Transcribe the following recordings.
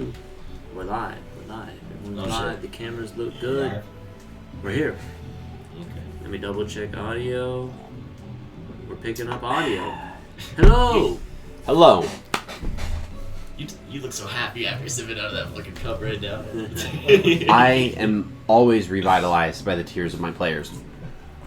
We're live. Everyone's Oh, live. shit. The cameras look good. Live? We're here. Okay. Let me double check audio. We're picking up audio. Hello. Hello. You look so happy after sipping out of that fucking cup right now. I am always revitalized by the tears of my players.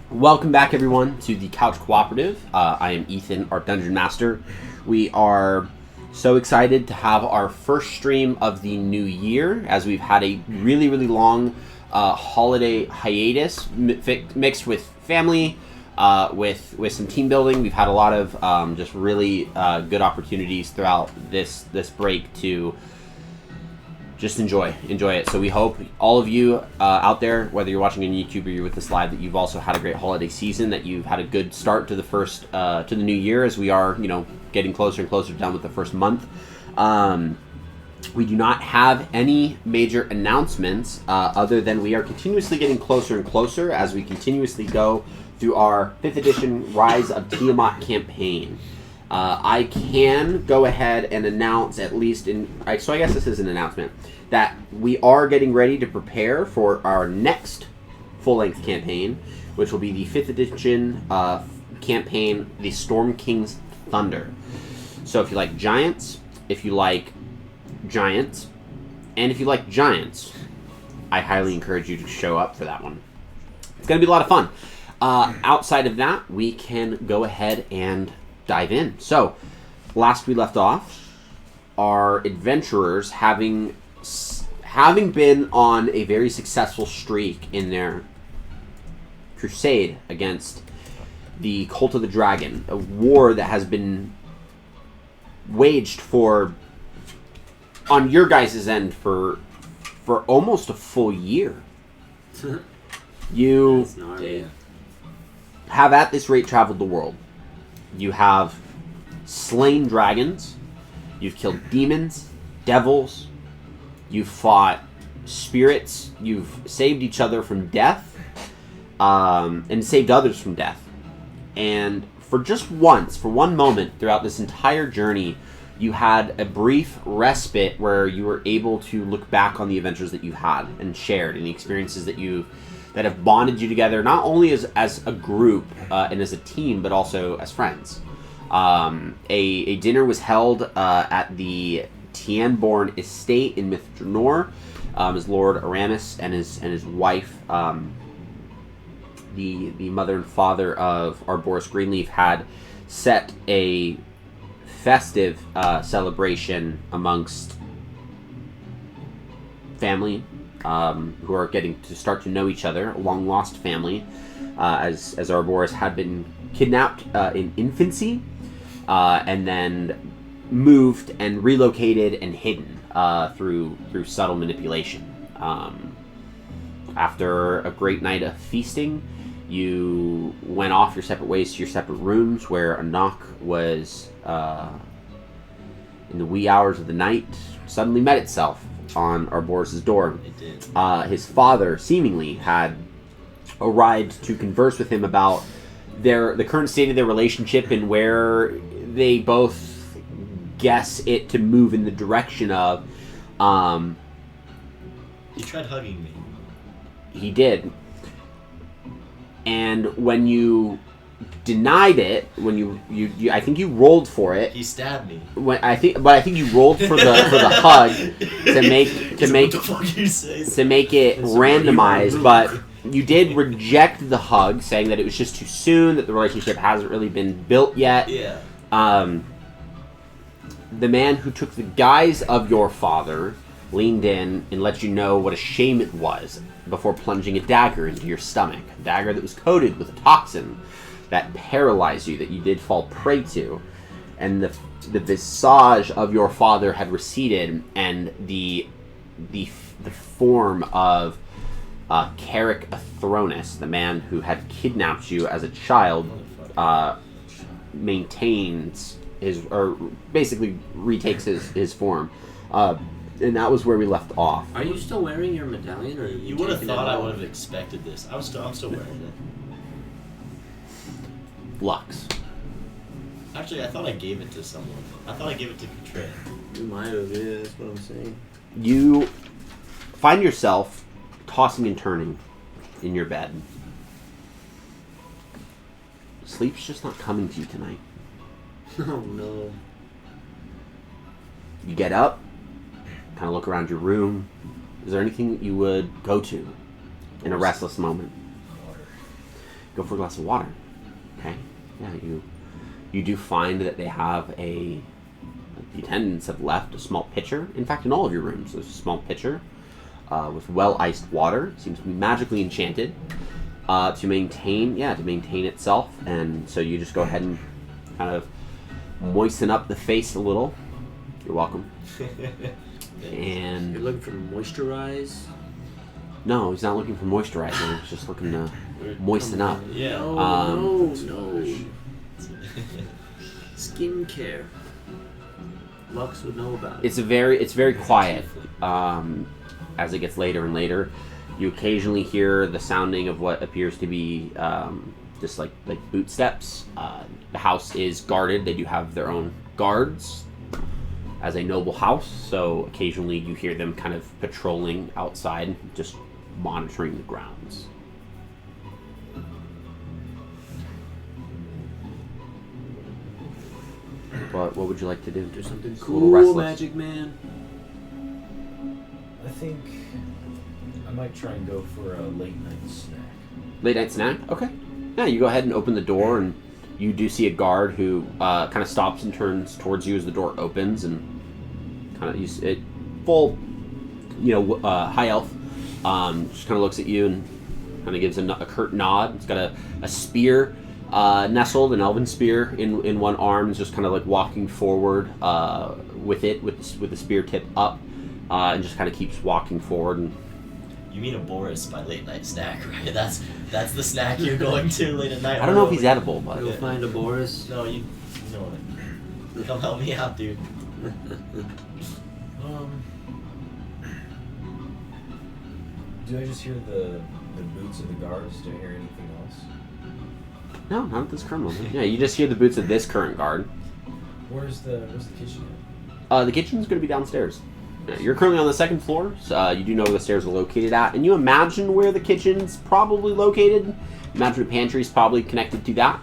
Welcome back, everyone, to the Couch Cooperative. I am Ethan, our Dungeon Master. We are so excited to have our first stream of the new year, as we've had a really, really long holiday hiatus mixed with family, with some team building. We've had a lot of just really good opportunities throughout this break to just enjoy it. So we hope all of you out there, whether you're watching on YouTube or you're with us live, that you've also had a great holiday season, that you've had a good start to the first to the new year, as we are, getting closer and closer down with the first month. We do not have any major announcements other than we are continuously getting closer and closer as we continuously go through our 5th edition Rise of Tiamat campaign. I can go ahead and announce, at least so I guess this is an announcement, that we are getting ready to prepare for our next full-length campaign, which will be the 5th edition campaign, The Storm King's Thunder. So if you like giants, if you like giants, and if you like giants, I highly encourage you to show up for that one. It's going to be a lot of fun. Outside of that, we can go ahead and dive in. So, last we left off, our adventurers, having been on a very successful streak in their crusade against the Cult of the Dragon, a war that has been waged on your guys' end for almost a full year. You have at this rate traveled the world. You have slain dragons, you've killed demons, devils, you've fought spirits, you've saved each other from death, and saved others from death. And for just once, for one moment throughout this entire journey, you had a brief respite where you were able to look back on the adventures that you've had and shared, and the experiences that have bonded you together, not only as a group and as a team, but also as friends. A dinner was held at the Tianborn estate in Mithranor, as Lord Aramis and his wife, the mother and father of Arboris Greenleaf, had set a festive celebration amongst family who are getting to start to know each other, a long-lost family, as Arboris had been kidnapped in infancy, and then moved and relocated and hidden through subtle manipulation. After a great night of feasting, you went off your separate ways to your separate rooms, where a knock was, in the wee hours of the night, suddenly met itself on Arboris' door. It did. His father seemingly had arrived to converse with him about the current state of their relationship and where they both guess it to move in the direction of. He tried hugging me. He did. And when you denied it, when you I think you rolled for it. He stabbed me. I think you rolled for the hug to make What the fuck you say? to make it randomized, but you did reject the hug, saying that it was just too soon, that the relationship hasn't really been built yet. Yeah. The man who took the guise of your father leaned in and let you know what a shame it was before plunging a dagger into your stomach. A dagger that was coated with a toxin that paralyzed you, that you did fall prey to. And the visage of your father had receded, and the form of Carrick Athronus, the man who had kidnapped you as a child, maintains or basically retakes his form. And that was where we left off. Are you still wearing your medallion, or You would have thought I would have expected this. I'm still wearing it. Lux. Actually, I thought I gave it to someone. I thought I gave it to Katrin. You might have, yeah, that's what I'm saying. You find yourself tossing and turning in your bed. Sleep's just not coming to you tonight. Oh no. You get up, kind of look around your room. Is there anything that you would go to in a restless moment? Water. Go for a glass of water. Okay. Yeah, you do find that they have the attendants have left a small pitcher. In fact, in all of your rooms, there's a small pitcher with well-iced water. It seems to be magically enchanted to maintain itself. And so you just go ahead and kind of moisten up the face a little. You're welcome. And You're looking for moisturize? no, he's not looking for moisturizer. He's just looking to moisten up. Yeah. No, no. Skincare. Lux would know about it. It's very quiet. As it gets later and later, you occasionally hear the sounding of what appears to be just like boot steps. The house is guarded. They do have their own guards as a noble house, so occasionally you hear them kind of patrolling outside, just monitoring the grounds. What would you like to do? Do something It's a little cool, restless. Magic Man. I think I might try and go for a late night snack. Late night snack? Okay. Yeah, you go ahead and open the door, and you do see a guard who kind of stops and turns towards you as the door opens, and kind of full, high elf, just kind of looks at you and kind of gives a curt nod. It's got a spear nestled, an elven spear in one arm, and just kind of like walking forward with the spear tip up, and just kind of keeps walking forward. And You mean a Boris by late night snack, right? That's the snack you're going to late at night. I don't know if he's edible, but You'll find a Boris. No, you know what? Come help me out, dude. Do I just hear the boots of the guards? Do I hear anything else? no, not at this current moment. Yeah, you just hear the boots of this current guard. Where's the kitchen The kitchen's going to be downstairs. Yeah, you're currently on the second floor, so you do know where the stairs are located at, and you imagine where the kitchen's probably located. Imagine the pantry's probably connected to that.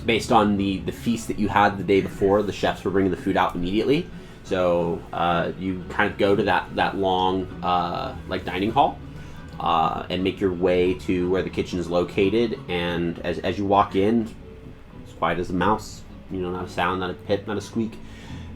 Based on the feast that you had the day before, the chefs were bringing the food out immediately. So you kind of go to that long dining hall and make your way to where the kitchen is located. And as you walk in, it's quiet as a mouse. Not a sound, not a pip, not a squeak.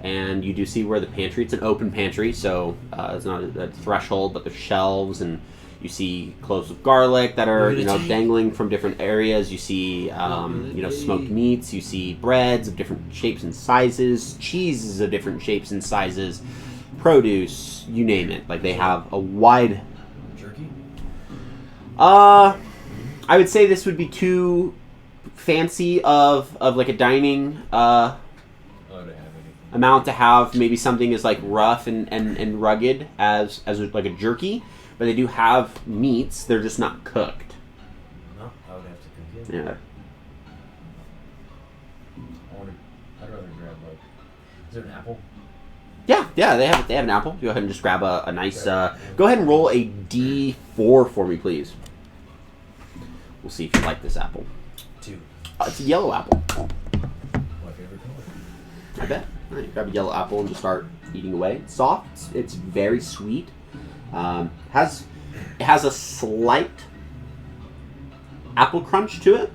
And you do see where the pantry, it's an open pantry, so it's not a threshold, but there's shelves, and you see cloves of garlic that are, dangling from different areas. You see, smoked meats. You see breads of different shapes and sizes, cheeses of different shapes and sizes, produce, you name it. Like, they have a wide... Jerky? I would say this would be too fancy of like a dining... Oh, to have anything. amount to have maybe something as like rough and rugged as like a jerky, but they do have meats. They're just not cooked. No, I would have to cook it. Yeah. I'd rather grab is there an apple? Yeah. They have an apple. Go ahead and just grab a nice. Go ahead and roll a D4 for me, please. We'll see if you like this apple. 2. It's a yellow apple. My favorite color. I bet. All right, grab a yellow apple and just start eating away. It's soft. It's very sweet. It has a slight apple crunch to it,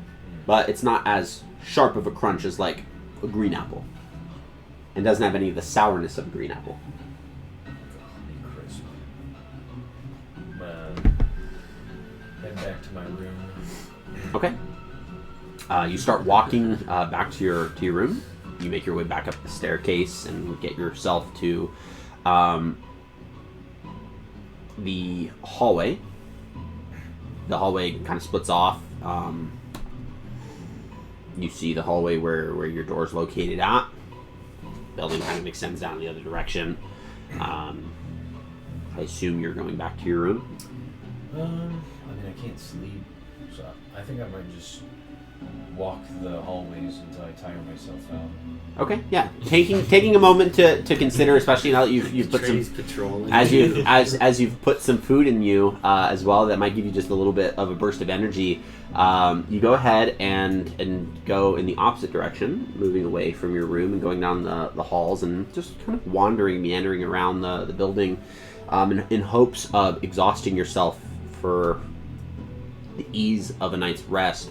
but it's not as sharp of a crunch as like a green apple, and doesn't have any of the sourness of a green apple. Crisp. Head back to my room. Okay. You start walking back to your room. You make your way back up the staircase and get yourself to the hallway. The hallway kind of splits off. You see the hallway where your door is located at. Building kind of extends down the other direction. I assume you're going back to your room. I can't sleep, so I think I might just walk the hallways until I tire myself out. Okay, yeah. Taking a moment to consider, especially now that you've put some patrolling. as you've put some food in you as well, that might give you just a little bit of a burst of energy. You go ahead and go in the opposite direction, moving away from your room and going down the halls and just kind of wandering, meandering around the building in hopes of exhausting yourself for the ease of a night's rest.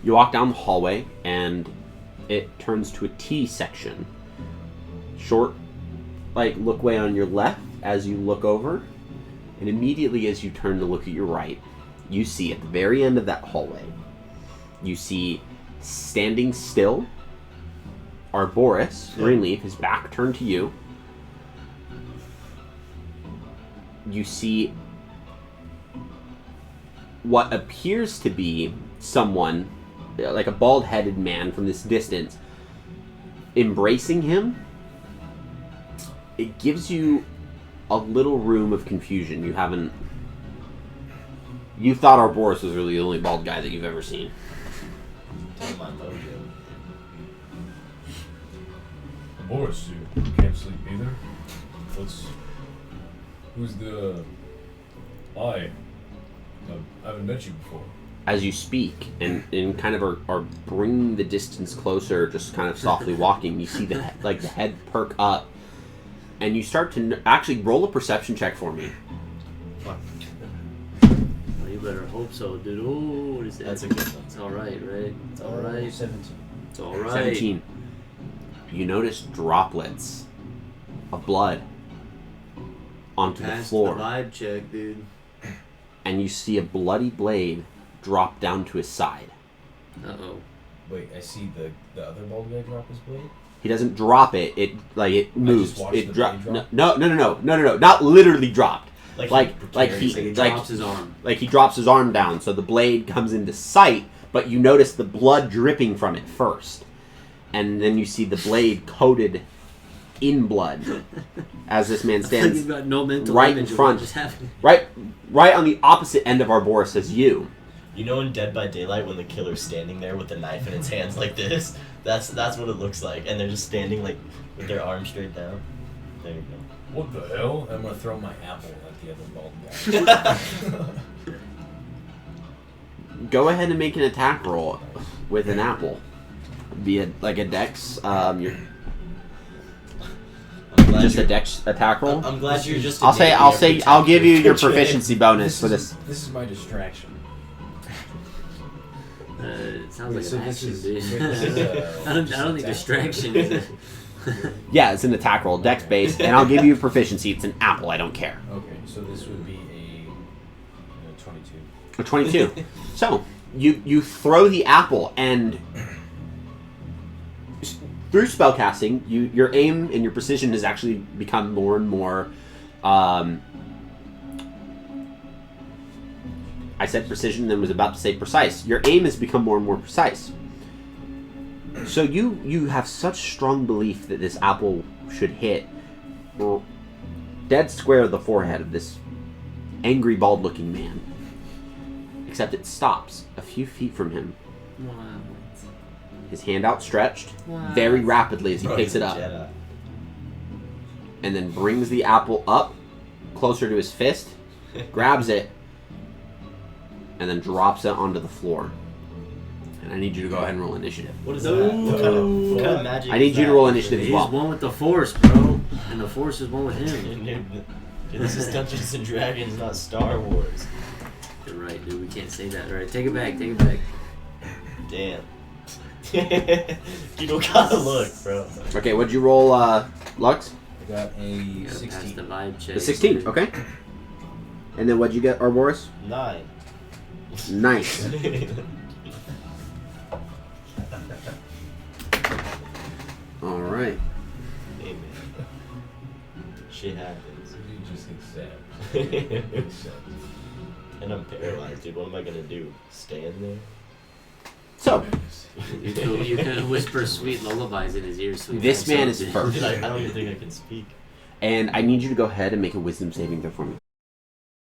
You walk down the hallway and it turns to a T section. Short, look way on your left as you look over, and immediately as you turn to look at your right, you see at the very end of that hallway, you see standing still Arboris, Greenleaf, his back turned to you. You see what appears to be someone, like a bald-headed man from this distance, embracing him. It gives you a little room of confusion. You thought Arboris was really the only bald guy that you've ever seen. Take my mojo. Boris, you can't sleep either? Who's the... I haven't met you before. As you speak and kind of are bringing the distance closer, just kind of softly walking, you see the head perk up, and you start to actually roll a perception check for me. Well, you better hope so, dude. Oh, what is that? That's a good one. It's all right, right? It's all right. 17. It's all right. 17. You notice droplets of blood onto the Pass floor, the vibe check, dude. and you see a bloody blade drop down to his side. Uh-oh. Wait, I see the other bald guy drop his blade? He doesn't drop it. It moves. watched It the drops. blade drop? No. Not literally dropped. Like he He drops his arm. Like he drops his arm down, so the blade comes into sight, but you notice the blood dripping from it first. And then you see the blade coated in blood as this man stands You've got no mental right in image of front, what just happened. right on the opposite end of Arboris as you. You know in Dead by Daylight when the killer's standing there with the knife in his hands like this? That's what it looks like. And they're just standing like with their arms straight down. There you go. What the hell? I'm gonna throw my apple at the other bald guy. Go ahead and make an attack roll with an apple. Be a dex. You're just a dex attack roll. I'm glad you're just. I'll give you your proficiency bonus for this. This is my distraction. It sounds Wait, like so an this action, is- dude. wait, this is, I don't just think attack distraction roll. is it. Yeah, it's an attack roll, dex based, and I'll give you proficiency. It's an apple. I don't care. Okay, so this would be a 22. A 22. So you throw the apple, and through spellcasting, your aim and your precision has actually become more and more. I said precision, then was about to say precise. Your aim has become more and more precise. So you have such strong belief that this apple should hit dead square of the forehead of this angry, bald-looking man. Except it stops a few feet from him. Wow. His hand outstretched Wow. very rapidly as he Bro, picks he's it a up. Jedi. And then brings the apple up closer to his fist, grabs it, and then drops it onto the floor. And I need you to go ahead and roll initiative. What is that? What kind of magic? I need is you to that? roll initiative as He's well. one with the Force, bro. And the Force is one with him. Dude, this is Dungeons and Dragons, not Star Wars. You're right, dude. We can't say that. All right, take it back. Take it back. Damn. You don't gotta look, bro. Okay, what'd you roll, Lux? I got a You gotta pass 16. the vibe check. The 16, okay. And then what'd you get, Arboris? 9. Nice. Alright. Hey, man. Shit happens. You just accept. Accept. And I'm paralyzed, dude. What am I gonna do? Stand there? So, You can whisper sweet lullabies in his ear. Sweet This man is dude. first. Dude, I don't even think I can speak. and I need you to go ahead and make a wisdom saving throw for me.